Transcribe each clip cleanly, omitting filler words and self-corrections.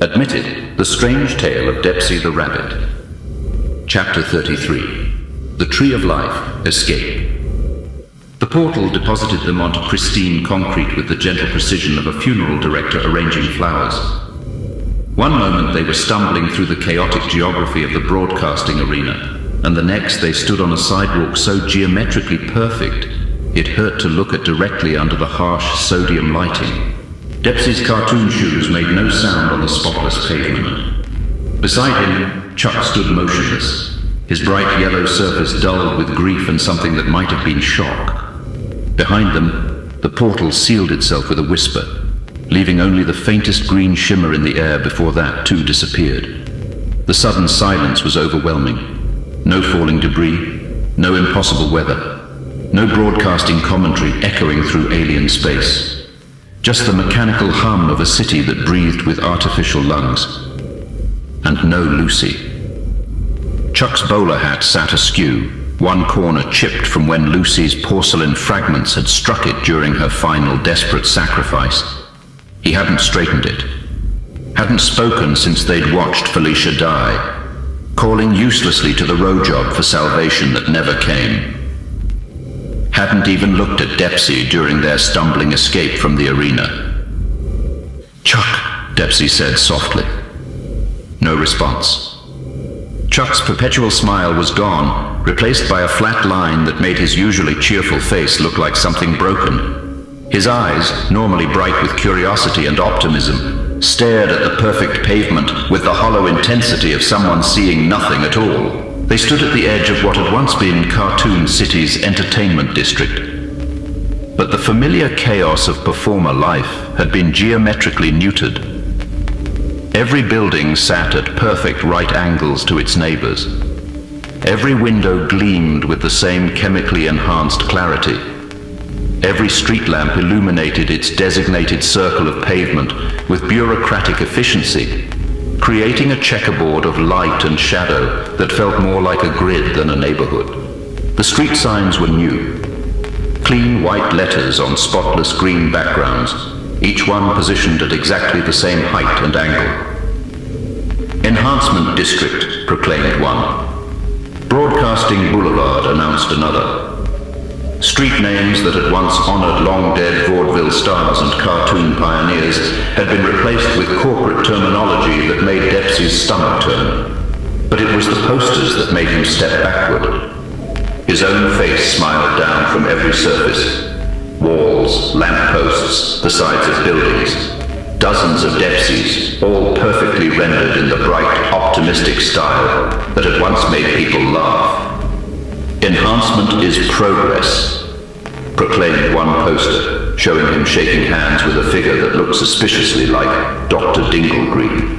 Admitted, The Strange Tale of Depsey the Rabbit. Chapter 33. The Tree of Life, Escape. The portal deposited them onto pristine concrete with the gentle precision of a funeral director arranging flowers. One moment they were stumbling through the chaotic geography of the broadcasting arena, and the next they stood on a sidewalk so geometrically perfect it hurt to look at directly under the harsh sodium lighting. Depsey's cartoon shoes made no sound on the spotless pavement. Beside him, Chuck stood motionless, his bright yellow surface dulled with grief and something that might have been shock. Behind them, the portal sealed itself with a whisper, leaving only the faintest green shimmer in the air before that too disappeared. The sudden silence was overwhelming. No falling debris, no impossible weather, no broadcasting commentary echoing through alien space. Just the mechanical hum of a city that breathed with artificial lungs. And no Lucy. Chuck's bowler hat sat askew, one corner chipped from when Lucy's porcelain fragments had struck it during her final desperate sacrifice. He hadn't straightened it. Hadn't spoken since they'd watched Felicia die, calling uselessly to the row job for salvation that never came. Hadn't even looked at Depsey during their stumbling escape from the arena. "Chuck," Depsey said softly. No response. Chuck's perpetual smile was gone, replaced by a flat line that made his usually cheerful face look like something broken. His eyes, normally bright with curiosity and optimism, stared at the perfect pavement with the hollow intensity of someone seeing nothing at all. They stood at the edge of what had once been Cartoon City's entertainment district. But the familiar chaos of performer life had been geometrically neutered. Every building sat at perfect right angles to its neighbors. Every window gleamed with the same chemically enhanced clarity. Every street lamp illuminated its designated circle of pavement with bureaucratic efficiency, creating a checkerboard of light and shadow that felt more like a grid than a neighborhood. The street signs were new. Clean white letters on spotless green backgrounds, each one positioned at exactly the same height and angle. Enhancement District, proclaimed one. Broadcasting Boulevard, announced another. Street names that had once honored long-dead vaudeville stars and cartoon pioneers had been replaced with corporate terminology that made Depsey's stomach turn. But it was the posters that made him step backward. His own face smiled down from every surface. Walls, lampposts, the sides of buildings. Dozens of Depseys, all perfectly rendered in the bright, optimistic style that had once made people laugh. "Enhancement is progress," proclaimed one poster, showing him shaking hands with a figure that looked suspiciously like Dr. Dinglegreen.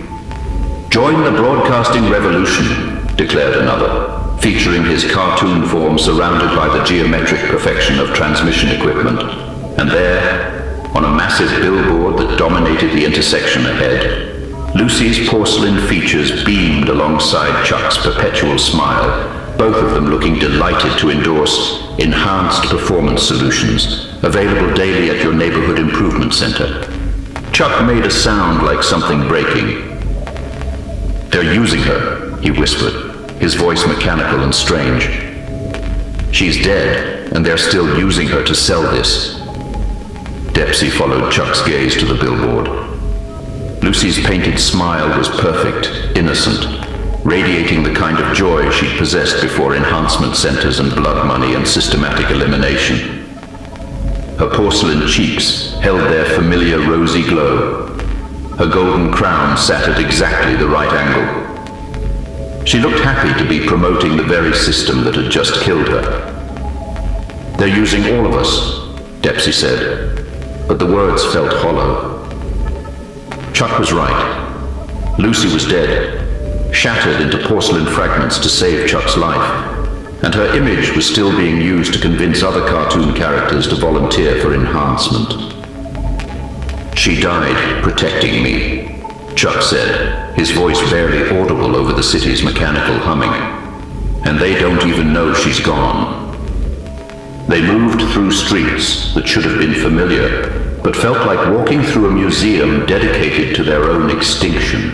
"Join the broadcasting revolution," declared another, featuring his cartoon form surrounded by the geometric perfection of transmission equipment. And there, on a massive billboard that dominated the intersection ahead, Lucy's porcelain features beamed alongside Chuck's perpetual smile, both of them looking delighted to endorse enhanced performance solutions, available daily at your neighborhood improvement center. Chuck made a sound like something breaking. "They're using her," he whispered, his voice mechanical and strange. "She's dead, and they're still using her to sell this." Depsey followed Chuck's gaze to the billboard. Lucy's painted smile was perfect, innocent, radiating the kind of joy she'd possessed before enhancement centers and blood money and systematic elimination. Her porcelain cheeks held their familiar rosy glow. Her golden crown sat at exactly the right angle. She looked happy to be promoting the very system that had just killed her. "They're using all of us," Depsey said, but the words felt hollow. Chuck was right. Lucy was dead, shattered into porcelain fragments to save Chuck's life, and her image was still being used to convince other cartoon characters to volunteer for enhancement. "She died protecting me," Chuck said, his voice barely audible over the city's mechanical humming. "And they don't even know she's gone." They moved through streets that should have been familiar, but felt like walking through a museum dedicated to their own extinction.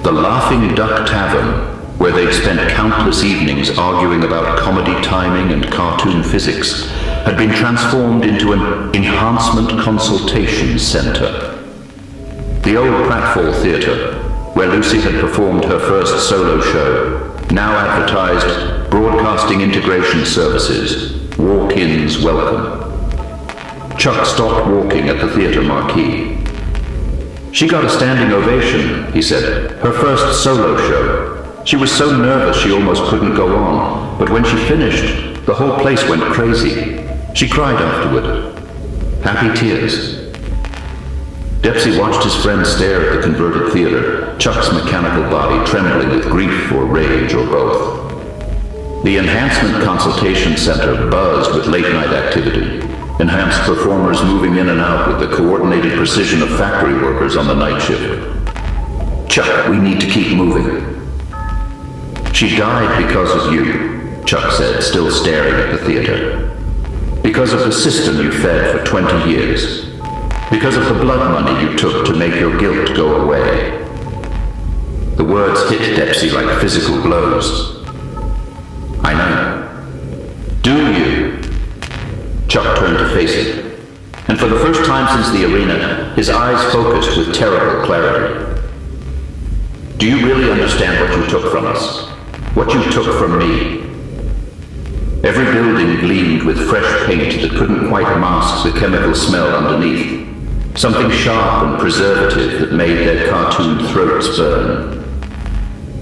The Laughing Duck Tavern, where they'd spent countless evenings arguing about comedy timing and cartoon physics, had been transformed into an enhancement consultation center. The old Pratfall Theatre, where Lucy had performed her first solo show, now advertised broadcasting integration services, walk-ins welcome. Chuck stopped walking at the theatre marquee. "She got a standing ovation," he said, "her first solo show. She was so nervous she almost couldn't go on, but when she finished, the whole place went crazy. She cried afterward. Happy tears." Depsey watched his friend stare at the converted theater, Chuck's mechanical body trembling with grief or rage or both. The Enhancement Consultation Center buzzed with late-night activity, enhanced performers moving in and out with the coordinated precision of factory workers on the night shift. "Chuck, we need to keep moving." "She died because of you," Chuck said, still staring at the theater. "Because of the system you fed for 20 years. Because of the blood money you took to make your guilt go away." The words hit Depsey like physical blows. "I know." "Do you?" Chuck turned to face it, and for the first time since the arena, his eyes focused with terrible clarity. "Do you really understand what you took from us? What you took from me?" Every building gleamed with fresh paint that couldn't quite mask the chemical smell underneath. Something sharp and preservative that made their cartoon throats burn.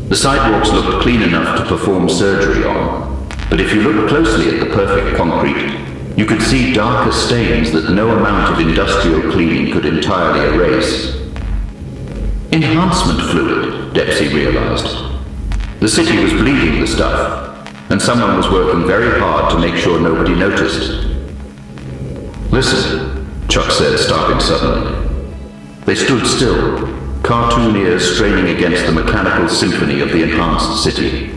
The sidewalks looked clean enough to perform surgery on, but if you looked closely at the perfect concrete, you could see darker stains that no amount of industrial cleaning could entirely erase. Enhancement fluid, Depsey realized. The city was bleeding the stuff, and someone was working very hard to make sure nobody noticed. "Listen," Chuck said, stopping suddenly. They stood still, cartoon ears straining against the mechanical symphony of the enhanced city.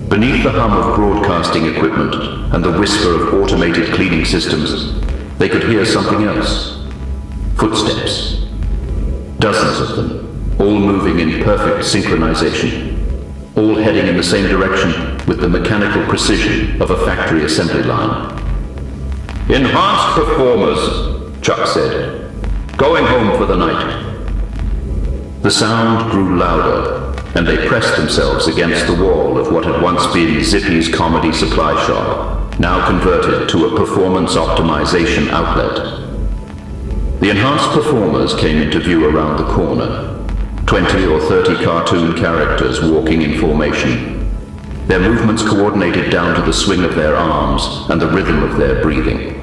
Beneath the hum of broadcasting equipment and the whisper of automated cleaning systems, they could hear something else. Footsteps. Dozens of them, all moving in perfect synchronization, all heading in the same direction with the mechanical precision of a factory assembly line. "Enhanced performers," Chuck said. "Going home for the night." The sound grew louder, and they pressed themselves against the wall of what had once been Zippy's comedy supply shop, now converted to a performance optimization outlet. The enhanced performers came into view around the corner, 20 or 30 cartoon characters walking in formation, their movements coordinated down to the swing of their arms and the rhythm of their breathing.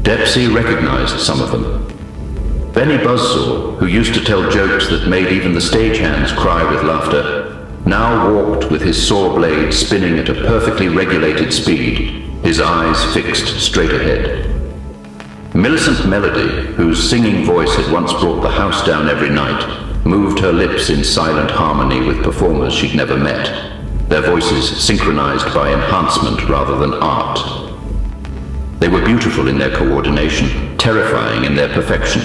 Depsey recognized some of them. Benny Buzzsaw, who used to tell jokes that made even the stagehands cry with laughter, now walked with his saw blade spinning at a perfectly regulated speed, his eyes fixed straight ahead. Millicent Melody, whose singing voice had once brought the house down every night, moved her lips in silent harmony with performers she'd never met, their voices synchronized by enhancement rather than art. They were beautiful in their coordination, terrifying in their perfection.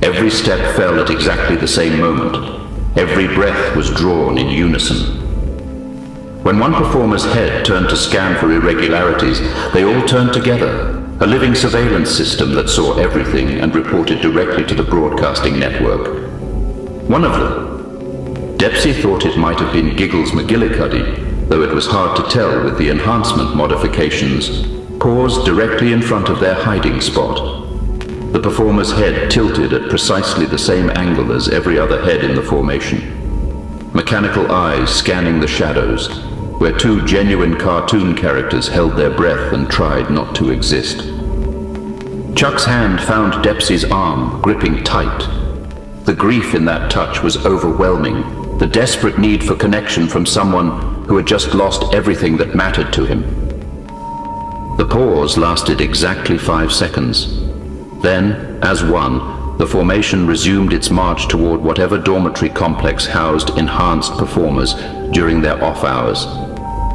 Every step fell at exactly the same moment. Every breath was drawn in unison. When one performer's head turned to scan for irregularities, they all turned together, a living surveillance system that saw everything and reported directly to the broadcasting network. One of them, Depsey thought it might have been Giggles McGillicuddy, though it was hard to tell with the enhancement modifications, paused directly in front of their hiding spot. The performer's head tilted at precisely the same angle as every other head in the formation. Mechanical eyes scanning the shadows, where two genuine cartoon characters held their breath and tried not to exist. Chuck's hand found Depsey's arm, gripping tight. The grief in that touch was overwhelming, the desperate need for connection from someone who had just lost everything that mattered to him. The pause lasted exactly 5 seconds. Then, as one, the formation resumed its march toward whatever dormitory complex housed enhanced performers during their off hours.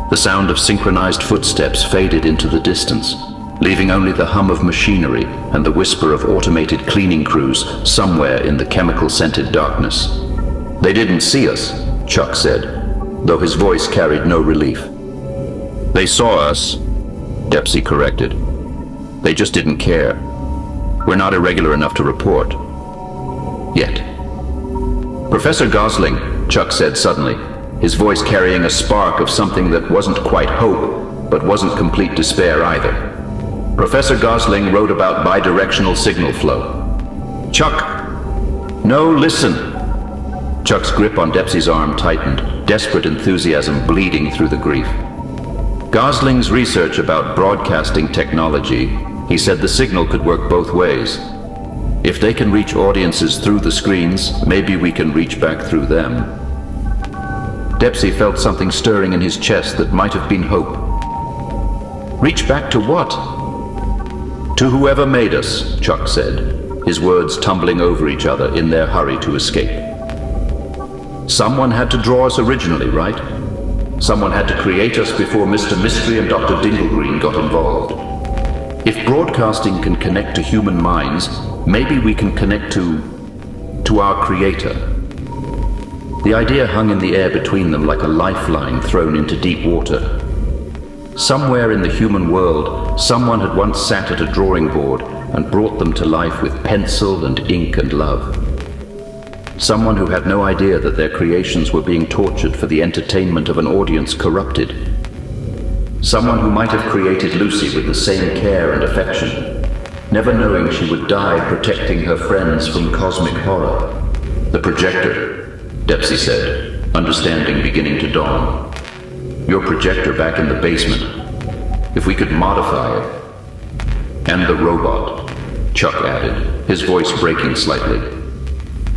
The sound of synchronized footsteps faded into the distance, leaving only the hum of machinery and the whisper of automated cleaning crews somewhere in the chemical-scented darkness. "They didn't see us," Chuck said, though his voice carried no relief. "They saw us," Depsey corrected. "They just didn't care. We're not irregular enough to report. Yet." "Professor Gosling," Chuck said suddenly, his voice carrying a spark of something that wasn't quite hope, but wasn't complete despair either. "Professor Gosling wrote about bidirectional signal flow." "Chuck!" "No, listen!" Chuck's grip on Depsey's arm tightened, desperate enthusiasm bleeding through the grief. "Gosling's research about broadcasting technology, he said the signal could work both ways. If they can reach audiences through the screens, maybe we can reach back through them." Depsey felt something stirring in his chest that might have been hope. "Reach back to what?" "To whoever made us," Chuck said, his words tumbling over each other in their hurry to escape. "Someone had to draw us originally, right? Someone had to create us before Mr. Mystery and Dr. Dinglegreen got involved. If broadcasting can connect to human minds, maybe we can connect to our creator." The idea hung in the air between them like a lifeline thrown into deep water. Somewhere in the human world, someone had once sat at a drawing board and brought them to life with pencil and ink and love. Someone who had no idea that their creations were being tortured for the entertainment of an audience corrupted. Someone who might have created Lucy with the same care and affection, never knowing she would die protecting her friends from cosmic horror. "The projector," Depsey said, understanding beginning to dawn. "Your projector back in the basement. If we could modify it." "And the robot," Chuck added, his voice breaking slightly.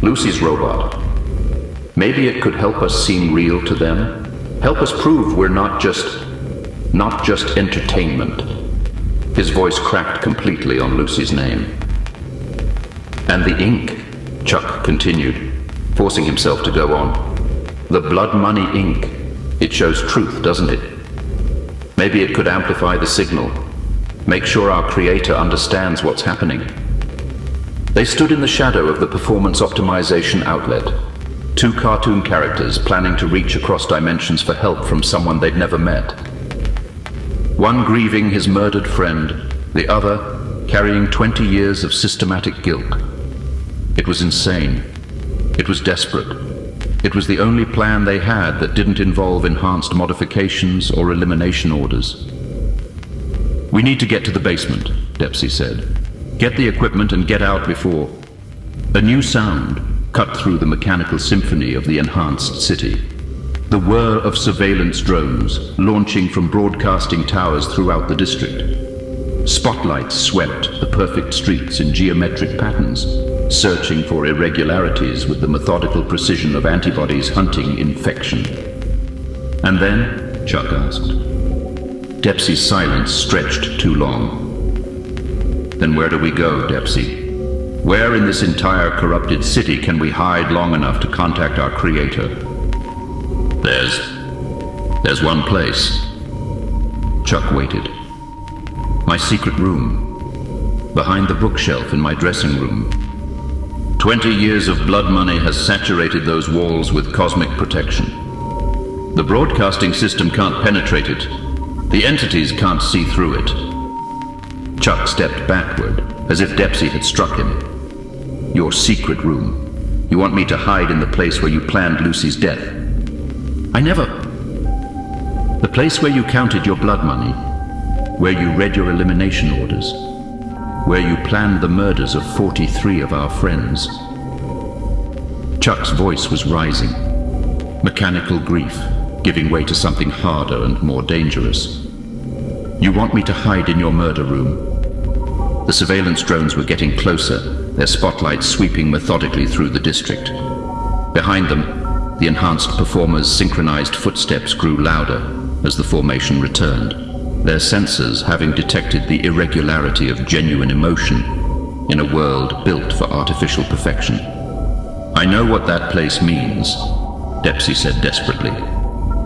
"Lucy's robot. Maybe it could help us seem real to them. Help us prove we're not just entertainment." His voice cracked completely on Lucy's name. "And the ink," Chuck continued, forcing himself to go on. "The blood money ink. It shows truth, doesn't it? Maybe it could amplify the signal, make sure our creator understands what's happening." They stood in the shadow of the performance optimization outlet, two cartoon characters planning to reach across dimensions for help from someone they'd never met. One grieving his murdered friend, the other carrying 20 years of systematic guilt. It was insane. It was desperate. It was the only plan they had that didn't involve enhanced modifications or elimination orders. "We need to get to the basement," Depsey said. "Get the equipment and get out before..." A new sound cut through the mechanical symphony of the enhanced city. The whir of surveillance drones launching from broadcasting towers throughout the district. Spotlights swept the perfect streets in geometric patterns, searching for irregularities with the methodical precision of antibodies hunting infection. "And then?" Chuck asked. Depsey's silence stretched too long. "Then where do we go, Depsey? Where in this entire corrupted city can we hide long enough to contact our creator?" There's one place." Chuck waited. "My secret room. Behind the bookshelf in my dressing room. 20 years of blood money has saturated those walls with cosmic protection. The broadcasting system can't penetrate it. The entities can't see through it." Chuck stepped backward, as if Depsey had struck him. "Your secret room. You want me to hide in the place where you planned Lucy's death?" "I never..." "The place where you counted your blood money, where you read your elimination orders, where you planned the murders of 43 of our friends." Chuck's voice was rising, mechanical grief giving way to something harder and more dangerous. "You want me to hide in your murder room?" The surveillance drones were getting closer, their spotlights sweeping methodically through the district. Behind them, the enhanced performers' synchronized footsteps grew louder as the formation returned, their sensors having detected the irregularity of genuine emotion in a world built for artificial perfection. "I know what that place means," Depsey said desperately.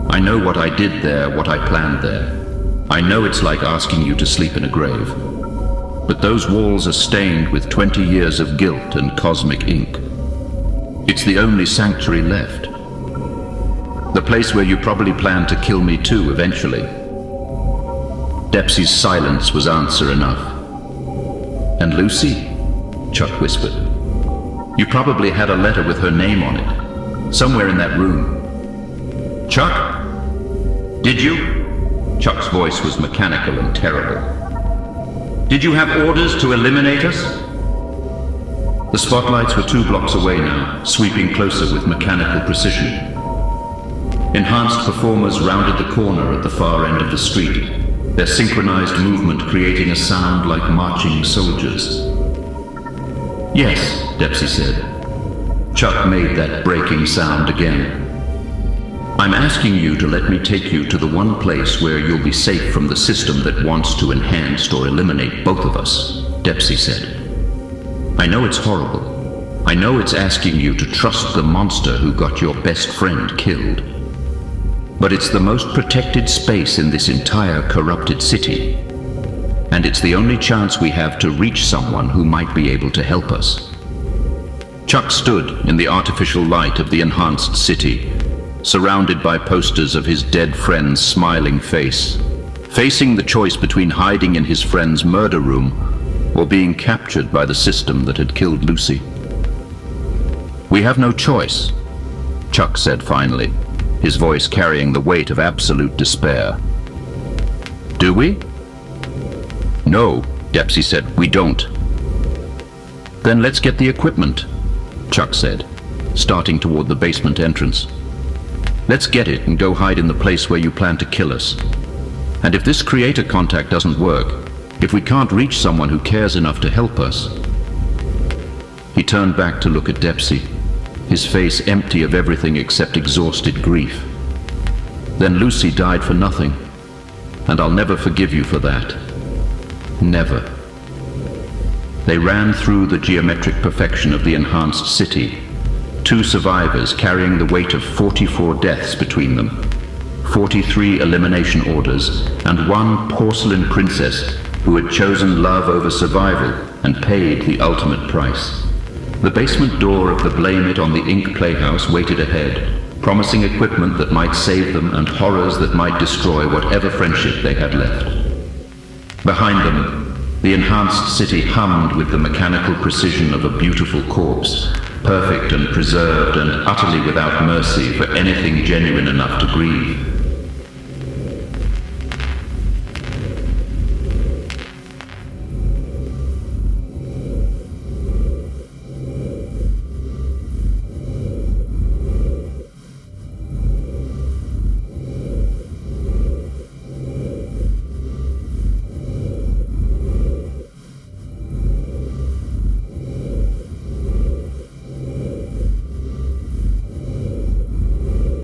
"I know what I did there, what I planned there. I know it's like asking you to sleep in a grave, but those walls are stained with 20 years of guilt and cosmic ink. It's the only sanctuary left. The place where you probably plan to kill me too eventually. Depsey's silence was answer enough. And Lucy? Chuck whispered. You probably had a letter with her name on it, somewhere in that room. Chuck? Did you? Chuck's voice was mechanical and terrible. Did you have orders to eliminate us? The spotlights were 2 blocks away now, sweeping closer with mechanical precision. Enhanced performers rounded the corner at the far end of the street, their synchronized movement creating a sound like marching soldiers. Yes, Depsey said. Chuck made that breaking sound again. I'm asking you to let me take you to the one place where you'll be safe from the system that wants to enhance or eliminate both of us, Depsey said. I know it's horrible. I know it's asking you to trust the monster who got your best friend killed. But it's the most protected space in this entire corrupted city. And it's the only chance we have to reach someone who might be able to help us. Chuck stood in the artificial light of the enhanced city, surrounded by posters of his dead friend's smiling face, facing the choice between hiding in his friend's murder room or being captured by the system that had killed Lucy. We have no choice, Chuck said finally, his voice carrying the weight of absolute despair. Do we? No, Depsey said, we don't. Then let's get the equipment, Chuck said, starting toward the basement entrance. Let's get it and go hide in the place where you plan to kill us. And if this creator contact doesn't work, if we can't reach someone who cares enough to help us. He turned back to look at Depsey, his face empty of everything except exhausted grief. Then Lucy died for nothing, and I'll never forgive you for that. Never. They ran through the geometric perfection of the enhanced city, 2 survivors carrying the weight of 44 deaths between them, 43 elimination orders, and 1 porcelain princess who had chosen love over survival and paid the ultimate price. The basement door of the Blame It on the Ink Playhouse waited ahead, promising equipment that might save them and horrors that might destroy whatever friendship they had left. Behind them, the enhanced city hummed with the mechanical precision of a beautiful corpse, perfect and preserved and utterly without mercy for anything genuine enough to grieve.